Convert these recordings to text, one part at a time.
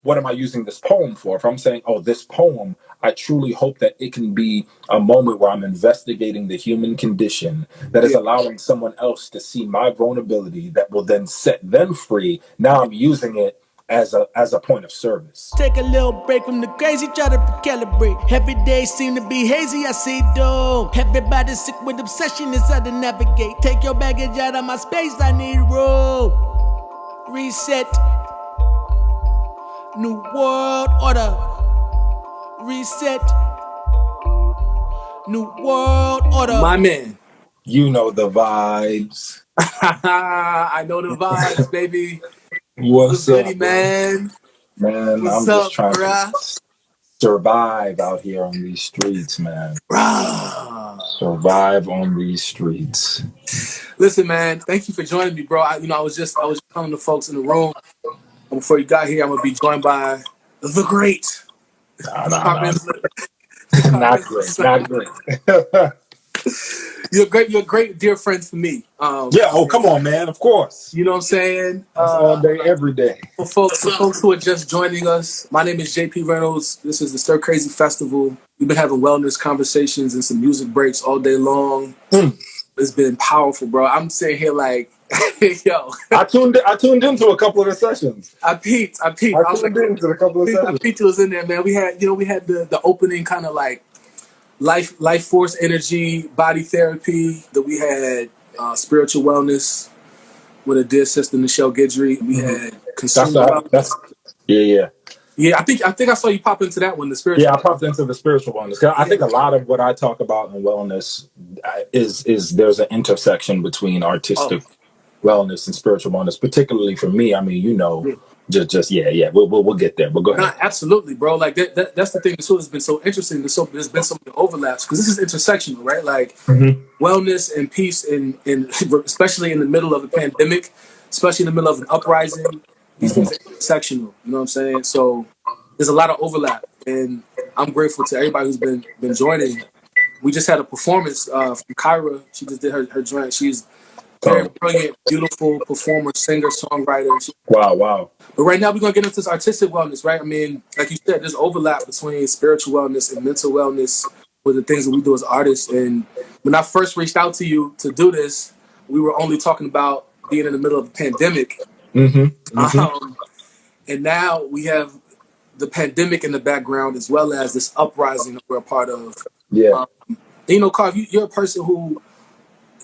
what am I using this poem for? If I'm saying, oh, this poem, I truly hope that it can be a moment where I'm investigating the human condition that is allowing someone else to see my vulnerability that will then set them free. Now I'm using it as a point of service. Take a little break from the crazy, try to recalibrate. Every day seem to be hazy, I see doom. Everybody's sick with obsession, it's hard to navigate. Take your baggage out of my space, I need room. Reset. New world order. Reset. New world order. My man. You know the vibes. I know the vibes, baby. What's up, man? Man, What's I'm just up, trying bruh? to survive out here on these streets, man. Bruh. Survive on these streets. Listen, man, thank you for joining me, bro. I was just telling the folks in the room before you got here, I'm gonna be joined by the great. Not great. You're a great dear friend for me. Yeah. Oh, come on, man. Of course. You know what I'm saying? All day, every day. For folks who are just joining us, my name is JP Reynolds. This is the Stir Crazy Festival. We've been having wellness conversations and some music breaks all day long. It's been powerful, bro. I'm sitting here like, yo. I tuned into a couple of the sessions. I peeped. I tuned into a couple of sessions. I peeped was in there, man. We had the opening kind of like life force energy, body therapy. That we had spiritual wellness with a dear sister, Nichelle Guidry. We had consumer wellness. Yeah. I think I saw you pop into that one, the spiritual. Yeah, I popped into the spiritual wellness. I think a lot of what I talk about in wellness is there's an intersection between artistic wellness and spiritual wellness. Particularly for me, I mean, We'll get there. But go ahead. Absolutely, bro. Like that's the thing. That's what has been so interesting. There's been so many overlaps because this is intersectional, right? Like wellness and peace, and especially in the middle of a pandemic, especially in the middle of an uprising. These things are intersectional. You know what I'm saying? So there's a lot of overlap, and I'm grateful to everybody who's been joining. We just had a performance from Kyra. She just did her joint. She's very brilliant, beautiful performer, singer, songwriter. Wow. But right now we're gonna get into this artistic wellness, right? I mean, like you said, there's overlap between spiritual wellness and mental wellness with the things that we do as artists. And when I first reached out to you to do this, we were only talking about being in the middle of a pandemic. And now we have the pandemic in the background as well as this uprising that we're a part of. Carv, you're a person who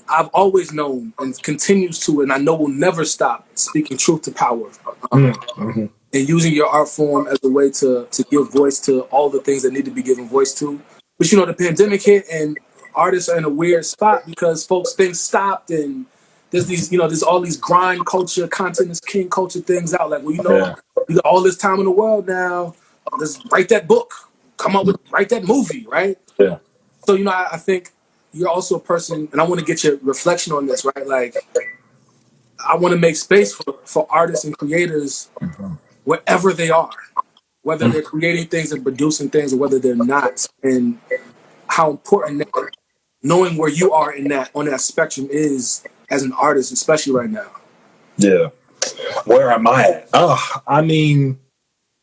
I've always known and continues to, and I know will never stop speaking truth to power. And using your art form as a way to give voice to all the things that need to be given voice to. But the pandemic hit and artists are in a weird spot because things stopped, and there's these, there's all these grind culture, content is king culture things out. Like, you got all this time in the world now. Let's write that book, write that movie, right? Yeah. So, I think you're also a person, and I want to get your reflection on this, right? Like, I want to make space for artists and creators wherever they are, whether they're creating things and producing things or whether they're not, and how important that, knowing where you are on that spectrum is as an artist, especially right now. Yeah. Where am I at? I mean,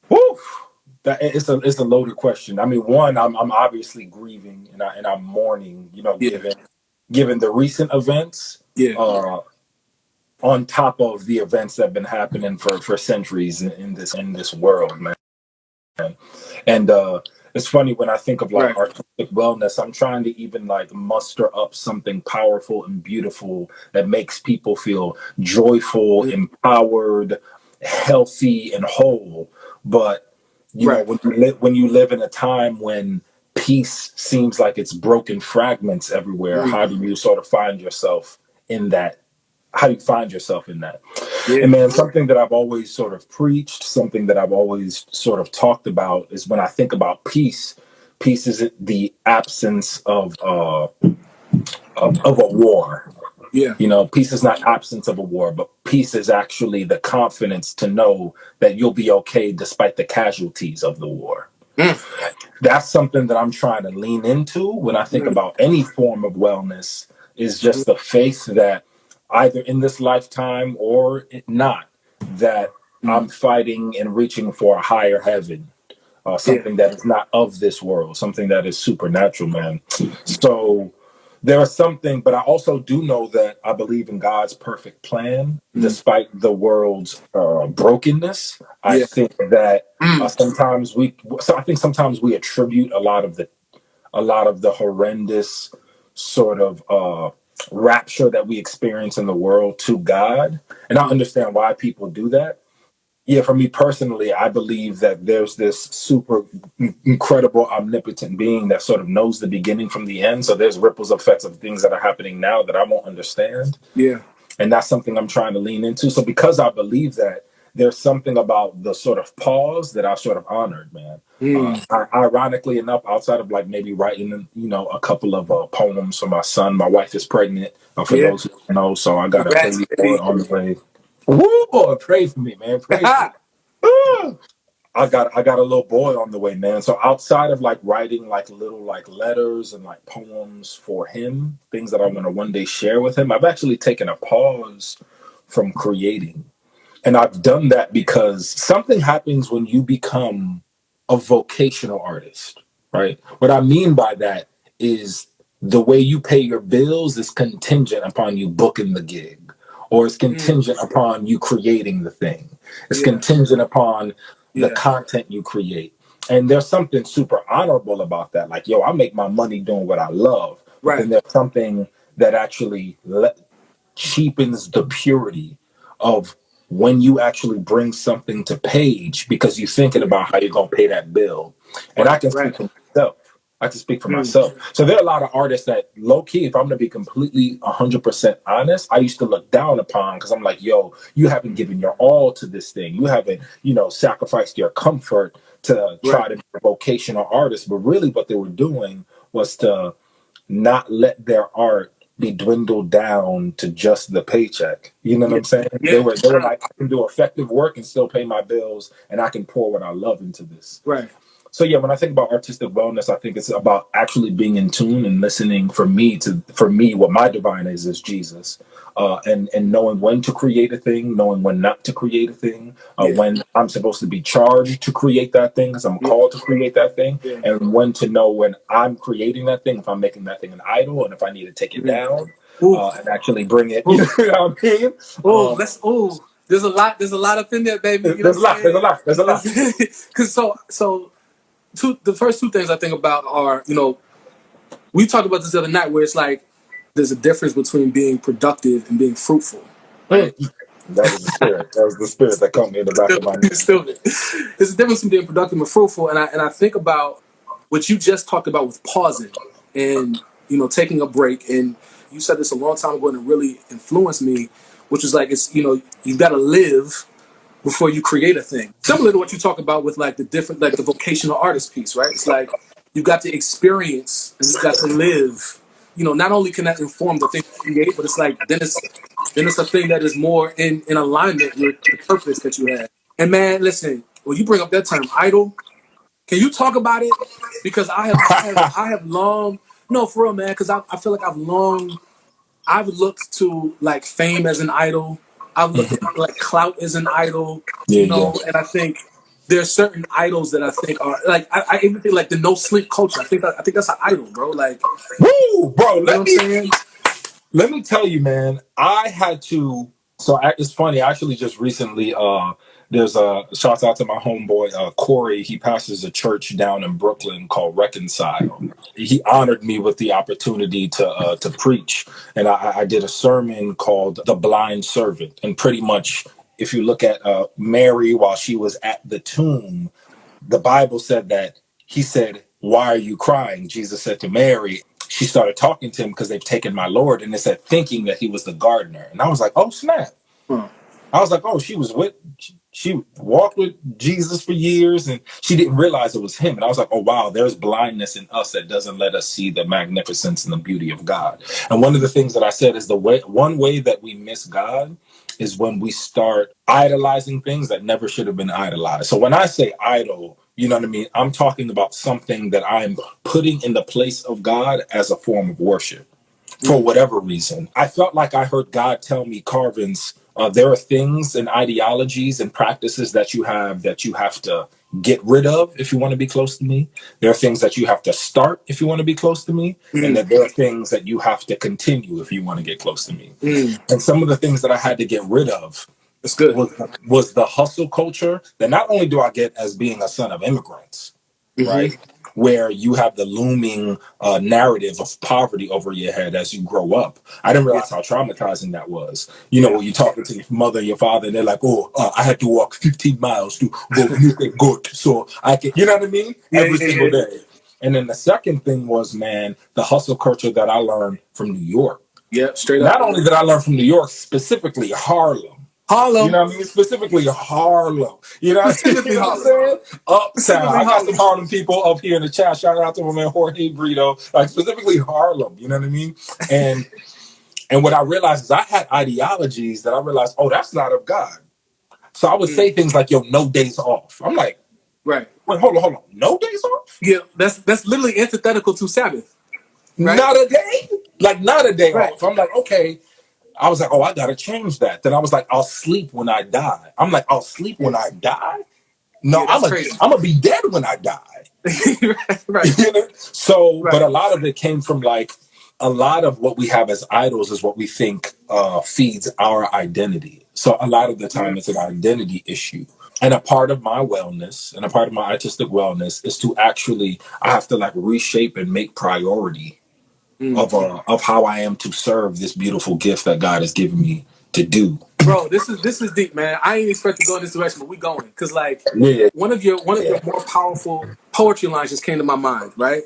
whew, it's a loaded question. I mean, one, I'm obviously grieving and I'm mourning, given the recent events. On top of the events that have been happening for centuries in this world, man. And it's funny when I think of artistic wellness, I'm trying to even muster up something powerful and beautiful that makes people feel joyful, empowered, healthy, and whole. But when you live in a time when peace seems like it's broken fragments everywhere, how do you sort of find yourself in that? How do you find yourself in that? And man, something that I've always sort of preached, something that I've always sort of talked about is when I think about peace is the absence of a war. Peace is not absence of a war, but peace is actually the confidence to know that you'll be okay despite the casualties of the war. That's something that I'm trying to lean into when I think about any form of wellness, is just the faith that either in this lifetime or not, that I'm fighting and reaching for a higher heaven, something that is not of this world, something that is supernatural, man. So there is something, but I also do know that I believe in God's perfect plan, despite the world's brokenness. I think that sometimes we attribute a lot of the horrendous sort of rapture that we experience in the world to God, and I understand why people do that. Yeah, for me personally, I believe that there's this super incredible omnipotent being that sort of knows the beginning from the end. So there's ripples effects of things that are happening now that I won't understand. Yeah. And that's something I'm trying to lean into. So because I believe that, there's something about the sort of pause that I sort of honored, man. Ironically enough, outside of like maybe writing, a couple of poems for my son, my wife is pregnant, for those who don't know. So I got a baby boy on the way. Woo, boy, pray for me, man. Pray for me. I got a little boy on the way, man. So outside of like writing like little like letters and like poems for him, things that I'm gonna one day share with him, I've actually taken a pause from creating. And I've done that because something happens when you become a vocational artist, right? What I mean by that is the way you pay your bills is contingent upon you booking the gig, or it's contingent upon you creating the thing. It's contingent upon the content you create. And there's something super honorable about that. Like, yo, I make my money doing what I love. But then there's something that actually cheapens the purity of when you actually bring something to page because you're thinking about how you're going to pay that bill. And I can speak for myself. So there are a lot of artists that low key, if I'm going to be completely 100% honest, I used to look down upon because I'm like, yo, you haven't given your all to this thing. You haven't, sacrificed your comfort to try to be a vocational artist. But really what they were doing was to not let their art be dwindled down to just the paycheck. You know what I'm saying? They were like, I can do effective work and still pay my bills, and I can pour what I love into this. Right. So yeah, when I think about artistic wellness, I think it's about actually being in tune and listening. For me, what my divine is Jesus, and knowing when to create a thing, knowing when not to create a thing, when I'm supposed to be charged to create that thing because I'm called to create that thing, and when to know when I'm creating that thing, if I'm making that thing an idol, and if I need to take it down and actually bring it. You know what I mean? There's a lot up in there, baby. There's a lot. Because the first two things I think about are, we talked about this the other night where it's like there's a difference between being productive and being fruitful. Right? That was the spirit. That was the spirit that caught me in the back of my neck. There's a difference between being productive and fruitful, and I think about what you just talked about with pausing and taking a break. And you said this a long time ago, and it really influenced me, which is like you've got to live before you create a thing. Similar to what you talk about with like the vocational artist piece, right? It's like you've got to experience and you've got to live. Not only can that inform the thing you create, but it's like then it's a thing that is more in alignment with the purpose that you have. And man, listen, when you bring up that term idol, can you talk about it? Because I have long, no, for real, man, because I feel like I've looked to like fame as an idol. I've looked at like clout as an idol, and I think there are certain idols that I think are like I even think like the no sleep culture. I think that's an idol, bro. Like, woo, bro. Let me tell you, man. I had to. So it's funny. I actually just recently. There's a shout out to my homeboy Corey. He pastors a church down in Brooklyn called Reconcile. He honored me with the opportunity to preach, and I did a sermon called "The Blind Servant." And pretty much, if you look at Mary while she was at the tomb, the Bible said that he said, "Why are you crying?" Jesus said to Mary. She started talking to him because they've taken my Lord, and it said thinking that he was the gardener. And I was like, oh snap. I was like, oh, she walked with Jesus for years and she didn't realize it was him. And I was like, oh, wow, there's blindness in us that doesn't let us see the magnificence and the beauty of God. And one of the things that I said is one way that we miss God is when we start idolizing things that never should have been idolized. So when I say idol, you know what I mean? I'm talking about something that I'm putting in the place of God as a form of worship. for whatever reason. I felt like I heard God tell me, Carvens, there are things and ideologies and practices that you have to get rid of if you want to be close to me. There are things that you have to start if you want to be close to me. And that there are things that you have to continue if you want to get close to me. And some of the things that I had to get rid of That's good. was the hustle culture that not only do I get as being a son of immigrants, right? Where you have the looming narrative of poverty over your head as you grow up. I didn't realize how traumatizing that was. You know, when you're talking to your mother and your father, and they're like, "Oh, I had to walk 15 miles to go make a goat, so I can," you know what I mean? Every single day. And then the second thing was, man, the hustle culture that I learned from New York. Yeah, straight up. Not only did I learn from New York, specifically Harlem. You know what I mean? Specifically Harlem. You know what I'm saying? Uptown. I got some Harlem people up here in the chat. Shout out to my man Jorge Brito. Like specifically Harlem. You know what I mean? And what I realized is I had ideologies that I realized, oh, that's not of God. So I would say things like, yo, no days off. I'm like, right. Wait, hold on. No days off? Yeah, that's literally antithetical to Sabbath. Right? Not a day? Like not a day off. I'm like, okay. I was like, oh, I got to change that. Then I was like, I'll sleep when I die. I'm like, I'll sleep when I die? No, I'm going to be dead when I die. Right. You know? So, but a lot of it came from like, a lot of what we have as idols is what we think feeds our identity. So a lot of the time it's an identity issue. And a part of my wellness and a part of my artistic wellness is to actually, I have to like reshape and make priority of how I am to serve this beautiful gift that God has given me to do. Bro, this is deep, man. I ain't expect to go in this direction, but we going because like one of your more powerful poetry lines just came to my mind, right?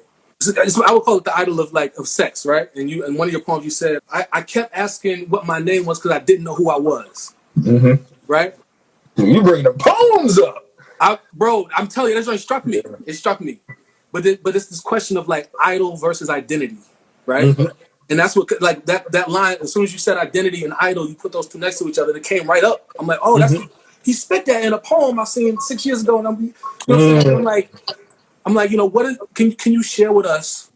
I would call it the idol of sex, right? And in one of your poems you said, I kept asking what my name was because I didn't know who I was, right? You bring the poems up, bro. I'm telling you, that's what struck me. It struck me, but it's this question of like idol versus identity, right? And that's what, like, that line, as soon as you said identity and idol, you put those two next to each other, it came right up. I'm like, oh, he spit that in a poem I seen 6 years ago. And I'm like, you know, can you share with us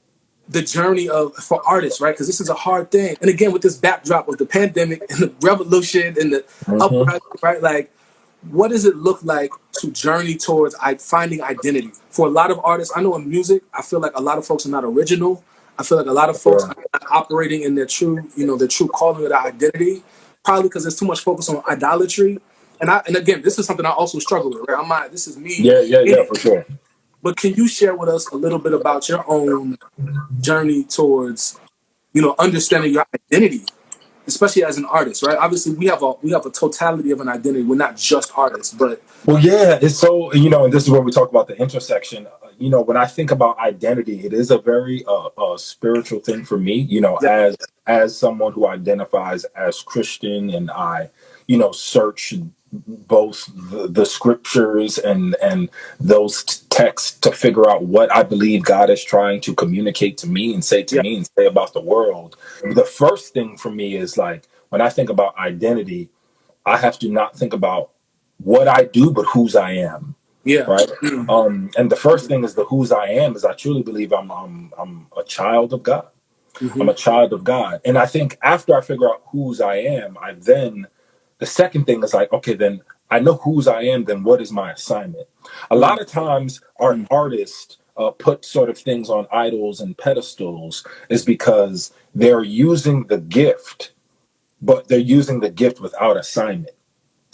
the journey for artists, right? Because this is a hard thing. And again, with this backdrop of the pandemic and the revolution and the uprising, right? Like, what does it look like to journey towards finding identity? For a lot of artists, I know in music, I feel like a lot of folks are not original. I feel like a lot of folks are not operating in their true calling of their identity, probably because there's too much focus on idolatry. And again, this is something I also struggle with, right? This is me. Yeah, for sure. But can you share with us a little bit about your own journey towards, understanding your identity, especially as an artist, right? Obviously, we have a totality of an identity. We're not just artists, but it's so, and this is where we talk about the intersection. When I think about identity, it is a very spiritual thing for me. As someone who identifies as Christian, and I, search both the scriptures and those texts to figure out what I believe God is trying to communicate to me and say to me and say about the world. The first thing for me is like, when I think about identity, I have to not think about what I do, but whose I am. Yeah. Right. And the first thing is the whose I am is I truly believe I'm a child of God. I'm a child of God. And I think after I figure out whose I am, the second thing is like, okay, then I know whose I am, then what is my assignment? A lot of times our artists put sort of things on idols and pedestals is because they're using the gift, but they're using the gift without assignment,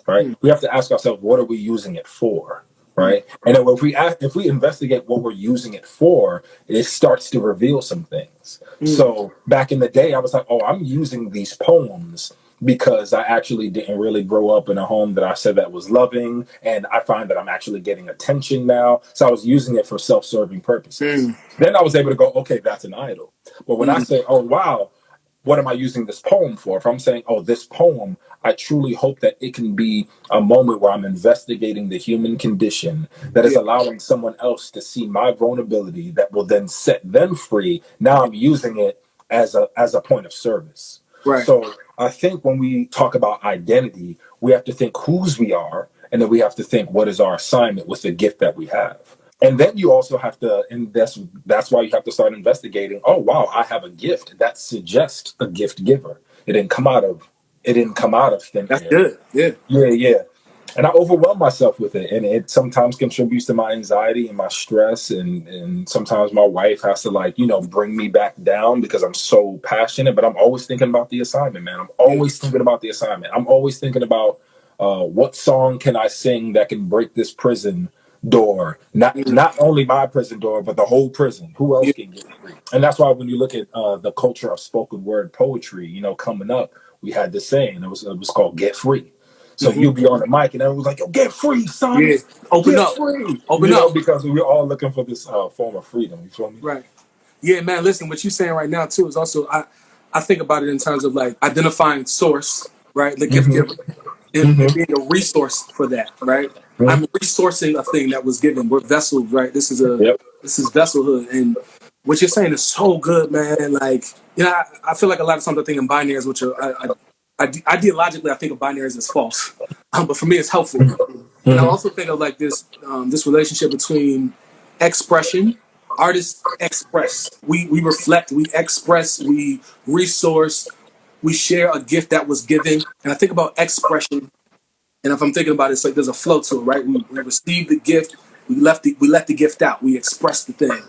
right? We have to ask ourselves, what are we using it for, right? And then if we investigate what we're using it for, it starts to reveal some things. So back in the day, I was like, oh, I'm using these poems because I actually didn't really grow up in a home that I said that was loving, and I find that I'm actually getting attention now. So I was using it for self-serving purposes. Then I was able to go, okay, that's an idol. But when I say, oh, wow, what am I using this poem for? If I'm saying, oh, this poem, I truly hope that it can be a moment where I'm investigating the human condition that is allowing someone else to see my vulnerability that will then set them free. Now I'm using it as a point of service. Right. So I think when we talk about identity, we have to think whose we are, and then we have to think what is our assignment with the gift that we have. And then you also have to, and that's why you have to start investigating. Oh wow, I have a gift that suggests a gift giver. It didn't come out of thin That's air. good. Yeah. Yeah. And I overwhelm myself with it, and it sometimes contributes to my anxiety and my stress, and sometimes my wife has to, like, bring me back down because I'm so passionate. But I'm always thinking about the assignment, man. I'm always thinking about the assignment. I'm always thinking about what song can I sing that can break this prison door, not only my prison door, but the whole prison. Who else can get free? And that's why when you look at the culture of spoken word poetry, coming up, we had this saying. It was called "Get Free." So you'll be on the mic and everyone's like, "Yo, get free, son! Yeah. Open Get up. free!" Open up. Because we're all looking for this form of freedom. You feel me? Right. Yeah, man. Listen, what you're saying right now too is also I think about it in terms of like identifying source, right? The gift giver, and being a resource for that, right? I'm resourcing a thing that was given. We're vessels, right? This is vesselhood, and what you're saying is so good, man. Like, I feel like a lot of times I think in binaries, which are ideologically I think of binaries as false, but for me it's helpful. And I also think of like this relationship between expression. Artists express. We reflect. We express. We resource. We share a gift that was given. And I think about expression. And if I'm thinking about it, it's like there's a flow to it, right? We received the gift. We let the gift out. We express the thing.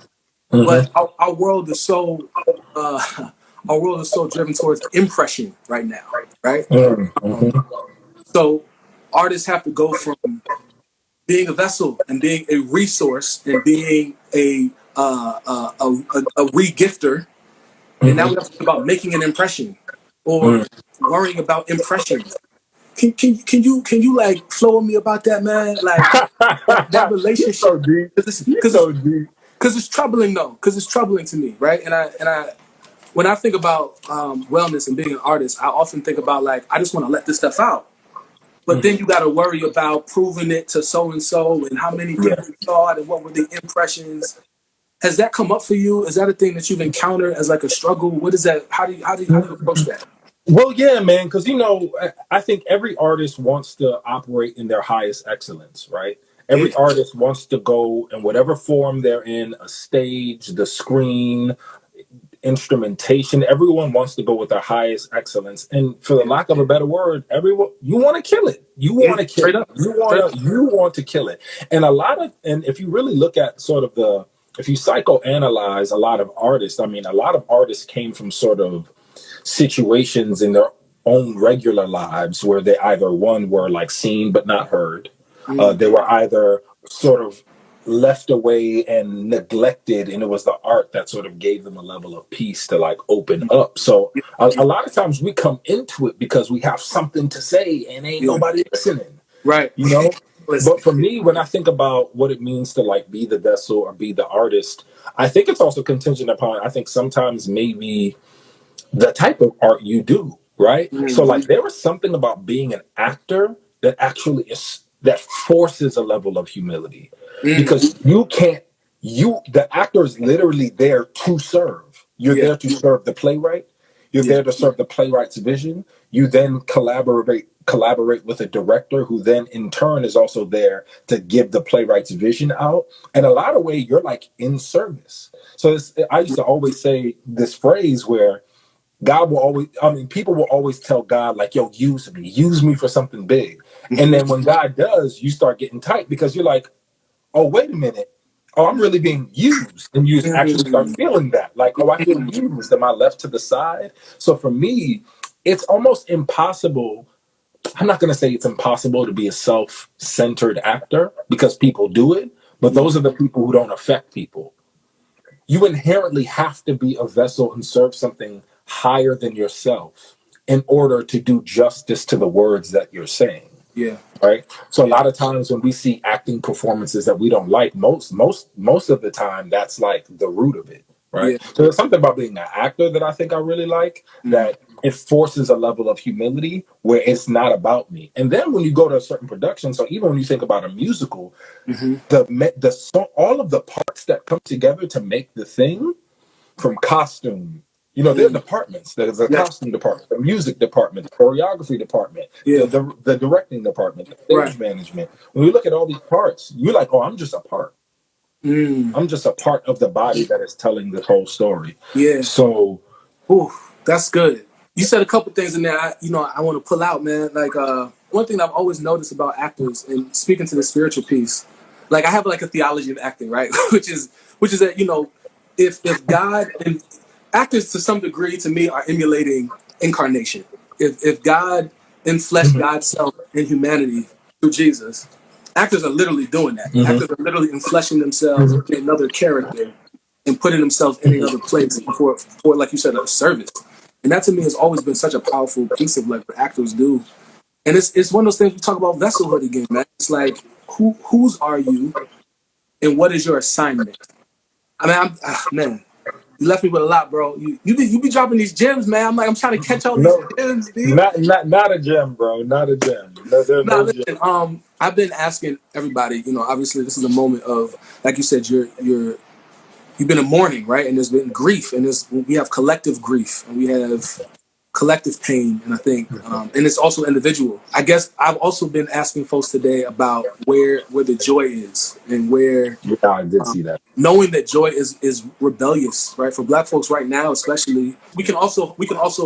But our world is so driven towards impression right now, right? So artists have to go from being a vessel and being a resource and being a re-gifter, and now we have to think about making an impression or worrying about impressions. Can you like flow with me about that, man? Like that You're relationship, so deep. You're because so deep. it's troubling though, because it's troubling to me, right? And I when I think about wellness and being an artist, I often think about like I just want to let this stuff out. But then you got to worry about proving it to so and so, and how many people saw it, and what were the impressions. Has that come up for you? Is that a thing that you've encountered as like a struggle? What is that? How do you approach that? Well, yeah, man, because I think every artist wants to operate in their highest excellence, right? Yeah, Every artist wants to go in whatever form they're in, a stage, the screen, instrumentation. Everyone wants to go with their highest excellence, and for the lack of a better word, everyone, you want to kill it. You want to kill straight it. up. You want to kill it. And if you really look at sort of if you psychoanalyze a lot of artists, I mean, a lot of artists came from sort of situations in their own regular lives where they either were like seen but not heard. They were either sort of left away and neglected, and it was the art that sort of gave them a level of peace to like open up. So a lot of times we come into it because we have something to say and ain't nobody listening, Right. But for me, when I think about what it means to like be the vessel or be the artist, I think it's also contingent upon, I think sometimes maybe the type of art you do, right? So like there is something about being an actor that actually that forces a level of humility, because the actor is literally there to serve. You're there to serve the playwright. You're there to serve the playwright's vision. You then collaborate with a director who then in turn is also there to give the playwright's vision out. And a lot of ways you're like in service. So I used to always say this phrase where people will always tell God, like, yo, use me for something big. And then when God does, you start getting tight because you're like, oh, wait a minute. Oh, I'm really being used. And you actually start feeling that. Like, oh, I feel used. Am I left to the side? So for me, it's almost impossible. I'm not going to say it's impossible to be a self-centered actor because people do it. But those are the people who don't affect people. You inherently have to be a vessel and serve something higher than yourself in order to do justice to the words that you're saying. Yeah. Right. So a lot of times when we see acting performances that we don't like, most of the time, that's like the root of it. Right. Yeah. So there's something about being an actor that I think I really like, that it forces a level of humility where it's not about me. And then when you go to a certain production, so even when you think about a musical, the song, all of the parts that come together to make the thing, from costume, there are departments. There's a costume department, the music department, the choreography department, the directing department, the stage management. When you look at all these parts, you're like, oh, I'm just a part. I'm just a part of the body that is telling this whole story. Yeah. So, ooh, that's good. You said a couple things in there. I want to pull out, man. Like one thing I've always noticed about actors, and speaking to the spiritual piece, like I have like a theology of acting, right? which is that if God and actors to some degree to me are emulating incarnation. If God enfleshed God's self in humanity through Jesus, actors are literally doing that. Actors are literally enfleshing themselves in another character and putting themselves in another place for like you said, a service. And that to me has always been such a powerful piece of like what actors do. And it's one of those things we talk about vesselhood again, man. It's like whose are you and what is your assignment? I mean, man, you left me with a lot, bro. You be dropping these gems, man. I'm trying to catch all these gems, dude. not a gem, bro. Not a gem. No, there are No, no gems. listen. I've been asking everybody. Obviously, this is a moment of, like you said, you've been in mourning, right? And there's been grief, and we have collective grief, and we have collective pain, and I think, and it's also individual. I guess I've also been asking folks today about where the joy is, and where I did see that. knowing that joy is rebellious, right? For Black folks right now, especially, we can also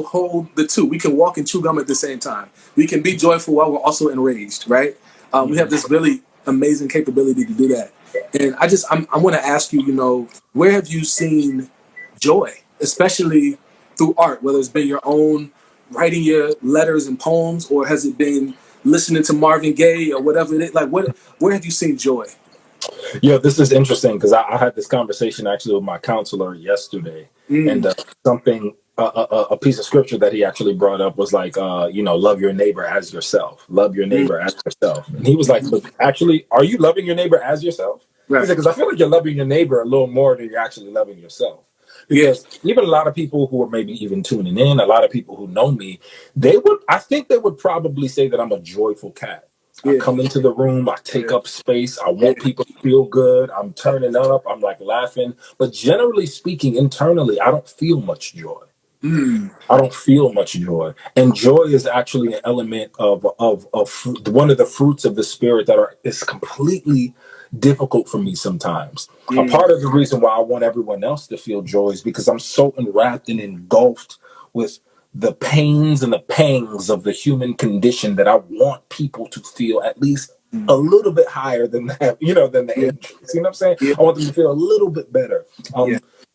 hold the two. We can walk and chew gum at the same time. We can be joyful while we're also enraged, right? We have this really amazing capability to do that. And I want to ask you, where have you seen joy, especially through art, whether it's been your own writing your letters and poems, or has it been listening to Marvin Gaye or whatever it is? Like, where have you seen joy? Yeah, this is interesting because I had this conversation actually with my counselor yesterday, and something a piece of scripture that he actually brought up was like, love your neighbor as yourself. Love your neighbor as yourself. And he was like, look, actually, are you loving your neighbor as yourself? Right. Because I feel like you're loving your neighbor a little more than you're actually loving yourself. Because even a lot of people who are maybe even tuning in, a lot of people who know me, I think they would probably say that I'm a joyful cat. I come into the room, I take up space, I want people to feel good, I'm turning up, I'm like laughing. But generally speaking, internally, I don't feel much joy. I don't feel much joy. And joy is actually an element of one of the fruits of the spirit that is completely difficult for me sometimes. A part of the reason why I want everyone else to feel joy is because I'm so enwrapped and engulfed with the pains and the pangs of the human condition that I want people to feel at least a little bit higher than that, than the angels. You know what I'm saying? I want them to feel a little bit better.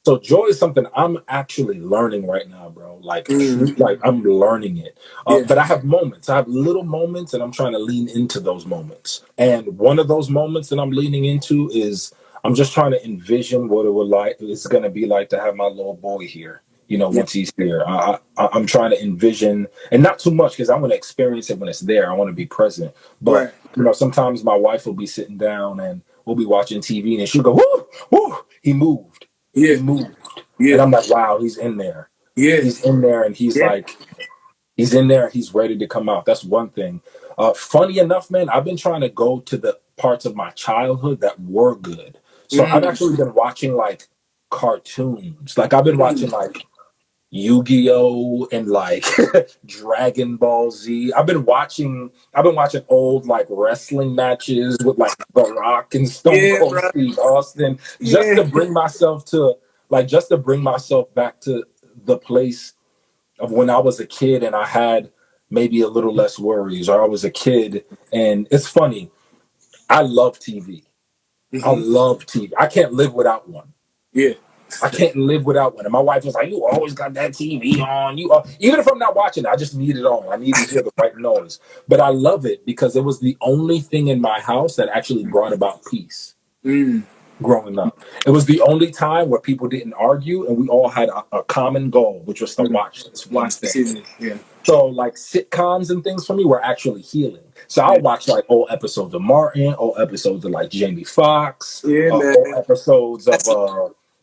So joy is something I'm actually learning right now, bro. Like I'm learning it. But I have moments. I have little moments, and I'm trying to lean into those moments. And one of those moments that I'm leaning into is I'm just trying to envision what it's going to be like to have my little boy here. Once he's here, I'm trying to envision, and not too much because I want to experience it when it's there. I want to be present. But sometimes my wife will be sitting down and we'll be watching TV, and she'll go, "Whoo, whoo, he moved." He moved. And I'm like, wow, he's in there. He's in there, and he's like, he's in there, and he's ready to come out. That's one thing. Funny enough, man, I've been trying to go to the parts of my childhood that were good. So I've actually been watching like cartoons. Like I've been watching like Yu-Gi-Oh! And like Dragon Ball Z. I've been watching old like wrestling matches with like The Rock and Stone Cold Steve Austin, just to bring myself back to the place of when I was a kid and I had maybe a little less worries, or I was a kid. And it's funny, I love TV. I love TV. I can't live without one. I can't live without one. And my wife was like, "You always got that TV on. Even if I'm not watching it, I just need it on. I need to hear the right noise." But I love it because it was the only thing in my house that actually brought about peace. Growing up, it was the only time where people didn't argue, and we all had a common goal, which was to watch this one thing. So like sitcoms and things for me were actually healing. So I'll watch like old episodes of Martin, old episodes of like Jamie Foxx, old episodes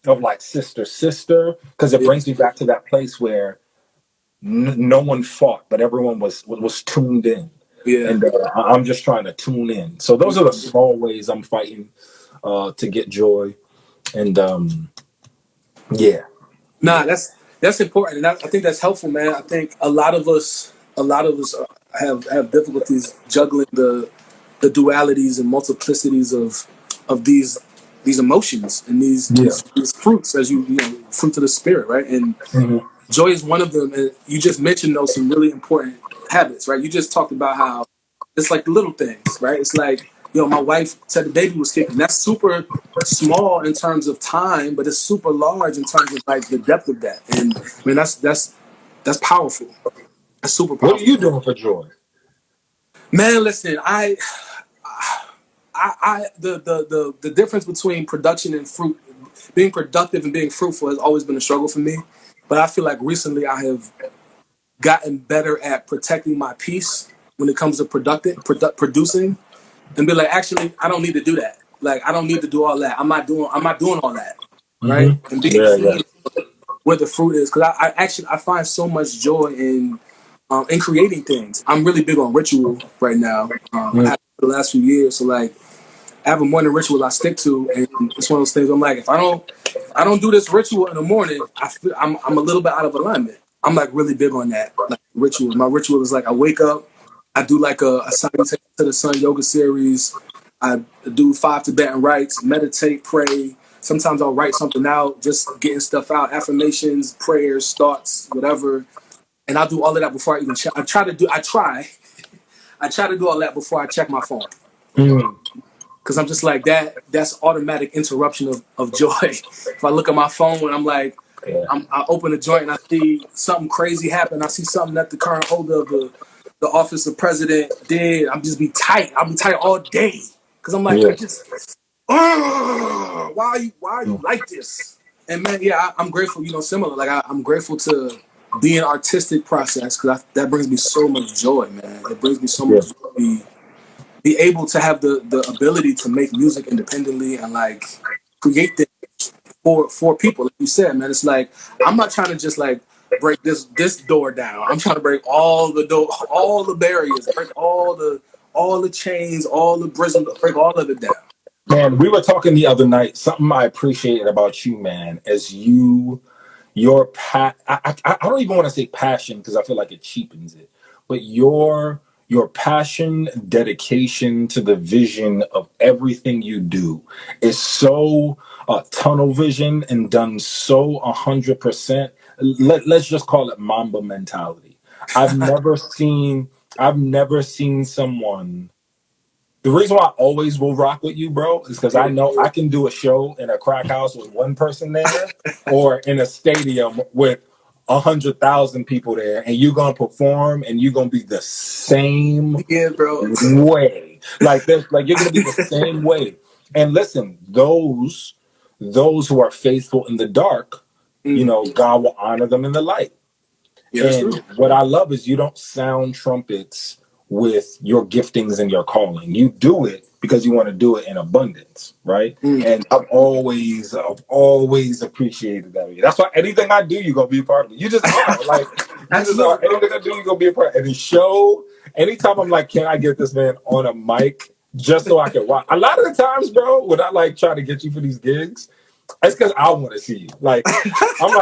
of like Sister, because it brings me back to that place where no one fought, but everyone was tuned in. And I'm just trying to tune in. So those are the small ways I'm fighting to get joy. And Nah, that's important, and I think that's helpful, man. I think a lot of us have difficulties juggling the dualities and multiplicities of these these emotions and these fruits, as you know, fruits of the spirit, right? And joy is one of them. And you just mentioned those some really important habits, right? You just talked about how it's like the little things, right? It's like, my wife said the baby was kicking. That's super small in terms of time, but it's super large in terms of like the depth of that. And I mean, that's powerful. That's super powerful. What are you doing for joy? Man, listen, the difference between production and being productive and being fruitful has always been a struggle for me. But I feel like recently I have gotten better at protecting my peace when it comes to producing, and be like, actually, I don't need to do that. Like, I don't need to do all that. I'm not doing all that, right? And being keen where the fruit is, because I find so much joy in creating things. I'm really big on ritual right now. I have for the last few years, so like, I have a morning ritual I stick to, and it's one of those things. I'm like, if I don't do this ritual in the morning, I'm a little bit out of alignment. I'm like really big on that, like ritual. My ritual is like I wake up, I do like a salutation to the sun yoga series. I do 5 Tibetan rites, meditate, pray. Sometimes I'll write something out, just getting stuff out, affirmations, prayers, thoughts, whatever. And I'll do all of that before I even check. I try to do all that before I check my phone. Because I'm just like that's automatic interruption of joy. If I look at my phone and I'm like, I open a joint and I see something crazy happen. I see something that the current holder of the office of president did. I'm just be tight. I'll be tight all day. Because I'm like, why are you like this? And man, I'm grateful, similar. Like I'm grateful to be an artistic process, because that brings me so much joy, man. It brings me so much joy to be able to have the ability to make music independently and like create things for people. Like you said, man, it's like, I'm not trying to just like break this door down. I'm trying to break all the barriers, break all the chains, all the prisms, break all of it down. Man, we were talking the other night. Something I appreciated about you, man, is I don't even want to say passion, because I feel like it cheapens it, but your passion, dedication to the vision of everything you do is so tunnel vision and done so 100%. Let's just call it Mamba mentality. I've never seen someone. The reason why I always will rock with you, bro, is because I know I can do a show in a crack house with one person there, or in a stadium with 100,000 people there, and you're gonna perform, and you're gonna be the same way. Like this, like you're gonna be the same way. And listen, those who are faithful in the dark, God will honor them in the light. And what I love is you don't sound trumpets with your giftings and your calling. You do it because you want to do it in abundance, right? And I've always appreciated that. That's why anything I do, you're gonna be a part of it. You just are. Like, anything I do, you're gonna be a part of it. And the show, anytime I'm like, can I get this man on a mic just so I can watch? A lot of the times, bro, when I like try to get you for these gigs, it's because I want to see you. Like, I'm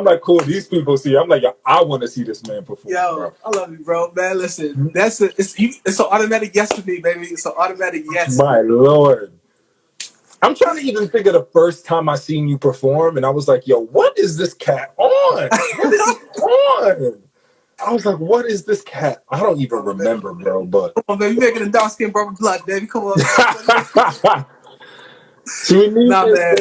like, cool. These people see. I'm like, I want to see this man perform. Yo, bro. I love you, bro. Man, listen, it's an automatic yes to me, baby. It's an automatic yes. My Lord, I'm trying to even think of the first time I seen you perform, and I was like, yo, what is this cat on? What is he on? I was like, what is this cat? I don't even remember, bro. But come on, baby, you making a dark skin brother blood, baby. Come on. Nah, man.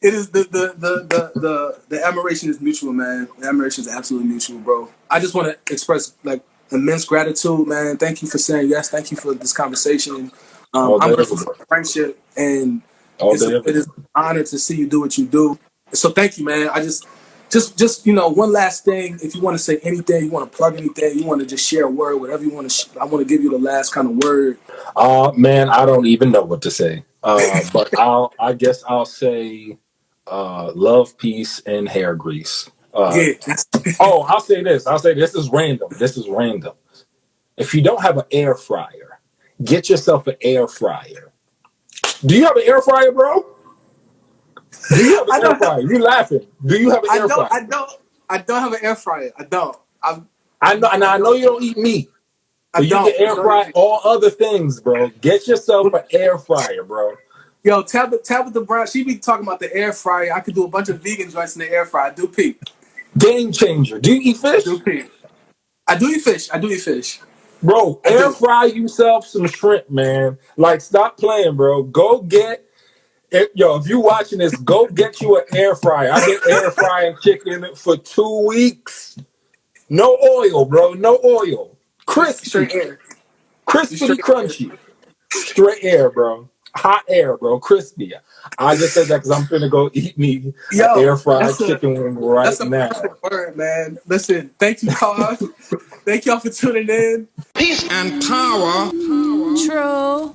It is the admiration is mutual, man. The admiration is absolutely mutual, bro. I just want to express like immense gratitude, man. Thank you for saying yes. Thank you for this conversation. I'm grateful for the friendship, and it is an honor to see you do what you do. So thank you, man. I just one last thing. If you want to say anything, you want to plug anything, you want to just share a word, whatever you want to. I want to give you the last kind of word. Man, I don't even know what to say. But I guess I'll say love, peace, and hair grease. I'll say this. This is random. If you don't have an air fryer, get yourself an air fryer. Do you have an air fryer, bro? Do you have an air fryer? You laughing? Do you have an air fryer? I don't have an air fryer. I don't. I know you don't eat meat. But you can air fry all other things, bro. Get yourself an air fryer, bro. Yo, Tabitha Brown, she be talking about the air fryer. I could do a bunch of vegan joints in the air fryer. I do peep. Game changer. Do you eat I fish? do peep. I do eat fish. I do eat fish. Bro, I air do. fry yourself some shrimp, man. Like, stop playing, bro. Go get it. Yo, if you watching this, go get you an air fryer. I've been air frying chicken for 2 weeks. No oil, bro. No oil. Crispy. Straight air. Crispity Straight air. crunchy. Straight air, bro. Hot air, bro. Crispy. I just said that because I'm finna go eat me an air Yo, fried chicken wing right that's a now. perfect word, man. Listen, thank you, Carl. Thank y'all for tuning in. Peace and power. True.